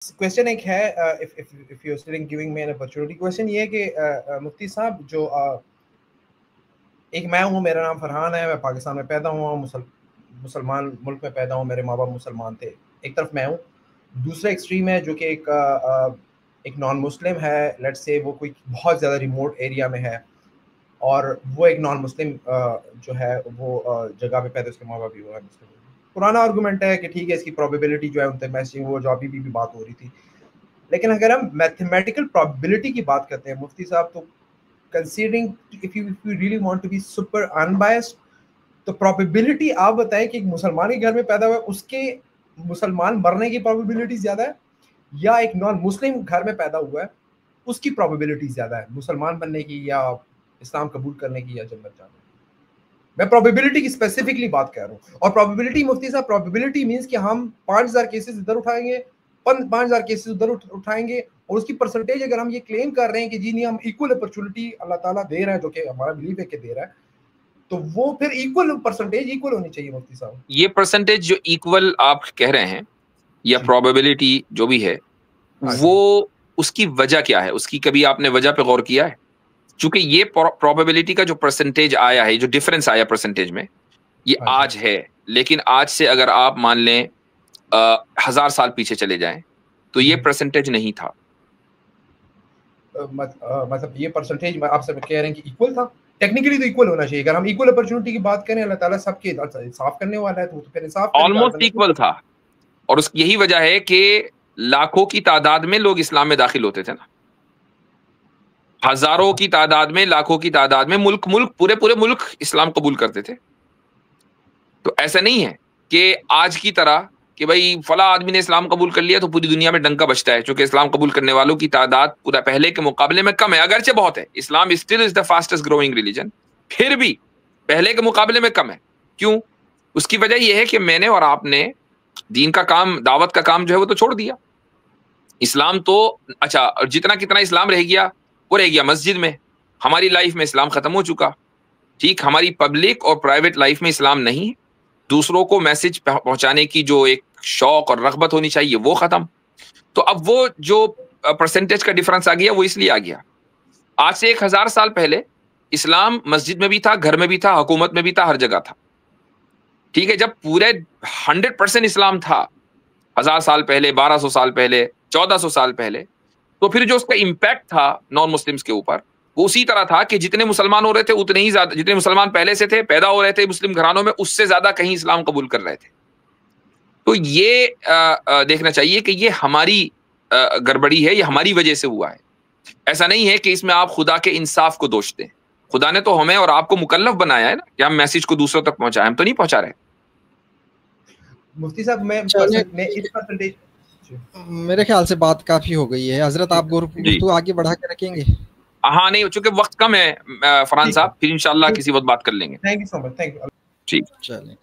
Question ایک ہے if you're still giving me an opportunity, question یہ ہے کہ مفتی صاحب جو ایک میں ہوں، میرا نام فرحان ہے، میں پاکستان میں پیدا ہوا ہوں، مسلمان ملک میں پیدا ہوں، میرے ماں باپ مسلمان تھے، ایک طرف میں ہوں. دوسرا ایکسٹریم ہے جو کہ ایک نان مسلم ہے، لیٹ سے وہ کوئی بہت زیادہ ریموٹ ایریا میں ہے اور وہ ایک نان مسلم جو ہے وہ جگہ پہ پیدا، اس کے ماں باپ بھی وہ ہے مسلم. پرانا آرگومنٹ ہے کہ ٹھیک ہے اس کی پروبیبلٹی جو ہے ان تک میچنگ، وہ جو ابھی بھی بات ہو رہی تھی. لیکن اگر ہم میتھمیٹیکل پروبیبلٹی کی بات کرتے ہیں مفتی صاحب، تو considering if you really want to be super unbiased، تو پروبیبلٹی آپ بتائیں کہ ایک مسلمان کے گھر میں پیدا ہوا ہے اس کے مسلمان مرنے کی پروبیبلٹی زیادہ ہے، یا ایک نان مسلم گھر میں پیدا ہوا ہے اس کی پروبیبلٹی زیادہ ہے مسلمان بننے کی یا اسلام قبول کرنے کی یا جنت جانے کی؟ میں پروبیبلٹی کی اسپیسیفکلی بات کر رہا ہوں. اور پروبیبلٹی مفتی صاحب، پروبیبلٹی مینس کہ ہم 5000 کیسز ادھر اٹھائیں گے، 5000 کیسز ادھر اٹھائیں گے، اور اس کی پرسنٹیج اگر ہم یہ کلیم کر رہے ہیں کہ جی نہیں ہم ایکول اپرچونٹی اللہ تعالیٰ دے رہا ہے، جو کہ ہمارا بلیف ہے کہ دے رہا ہے، تو وہ پھر ایکول پرسنٹیج ایکول ہونی چاہیے مفتی صاحب. یہ پرسنٹیج جو ایکول آپ کہہ رہے ہیں یا پروبیبلٹی جو بھی ہے، وہ اس کی وجہ کیا ہے؟ اس کی کبھی آپ نے وجہ پہ غور کیا ہے؟ چونکہ یہ پروبیبلٹی کا جو پرسنٹیج آیا ہے، جو ڈفرنس آیا پرسنٹیج میں، یہ آج ہے. لیکن آج سے اگر آپ مان لیں 1000 سال پیچھے چلے جائیں تو یہ پرسنٹیج نہیں تھا. مطلب یہ پرسنٹیج آپ سے کہہ رہے ہیں کہ ایکول تھا؟ ٹیکنیکلی تو ایکول ہونا چاہیے. اگر ہم ایکول اپرچونٹی کی بات کریں، اللہ تعالیٰ سب کے انصاف کرنے والا ہے، تو پھر انصاف آلموسٹ ایکول تھا. اور اس یہی وجہ ہے کہ لاکھوں کی تعداد میں لوگ اسلام میں داخل ہوتے تھے نا، ہزاروں کی تعداد میں، لاکھوں کی تعداد میں، ملک پورے ملک اسلام قبول کرتے تھے. تو ایسا نہیں ہے کہ آج کی طرح کہ بھائی فلاں آدمی نے اسلام قبول کر لیا تو پوری دنیا میں ڈنکا بجتا ہے. چونکہ اسلام قبول کرنے والوں کی تعداد پورا پہلے کے مقابلے میں کم ہے، اگرچہ بہت ہے. Islam still is the fastest growing religion, پھر بھی پہلے کے مقابلے میں کم ہے. کیوں؟ اس کی وجہ یہ ہے کہ میں نے اور آپ نے دین کا کام، دعوت کا کام جو ہے وہ تو چھوڑ دیا. اسلام تو اچھا، اور جتنا کتنا اسلام رہ گیا وہ رہ گیا مسجد میں. ہماری لائف میں اسلام ختم ہو چکا. ٹھیک، ہماری پبلک اور پرائیویٹ لائف میں اسلام نہیں. دوسروں کو میسج پہنچانے کی جو ایک شوق اور رغبت ہونی چاہیے وہ ختم. تو اب وہ جو پرسنٹیج کا ڈفرنس آ گیا وہ اس لیے آ گیا. آج سے 1000 سال پہلے اسلام مسجد میں بھی تھا، گھر میں بھی تھا، حکومت میں بھی تھا، ہر جگہ تھا. ٹھیک ہے، جب پورے 100% اسلام تھا 1000 سال پہلے، 1200 سال پہلے، 1400 سال پہلے، تو پھر جو اس کا امپیکٹ تھا نان مسلمس کے اوپر وہ اسی طرح تھا کہ جتنے مسلمان ہو رہے تھے اتنے ہی زیادہ، جتنے مسلمان پہلے سے تھے، پیدا ہو رہے تھے مسلم گھرانوں میں، اس سے زیادہ کہیں اسلام قبول کر رہے تھے. تو یہ دیکھنا چاہیے کہ یہ ہماری گڑبڑی ہے، یہ ہماری وجہ سے ہوا ہے. ایسا نہیں ہے کہ اس میں آپ خدا کے انصاف کو دوش دیں. خدا نے تو ہمیں اور آپ کو مکلف بنایا ہے نا کہ ہم میسج کو دوسروں تک پہنچائیں. ہم تو نہیں پہنچا رہے. مفتی صاحب میں اس پرسنٹیج، میرے خیال سے بات کافی ہو گئی ہے. حضرت آپ گفتگو آگے بڑھا کے رکھیں گے؟ ہاں نہیں، چونکہ وقت کم ہے فرحان صاحب، پھر انشاءاللہ کسی وقت بات کر لیں گے. Thank you so much. Thank you. ٹھیک، چلیں.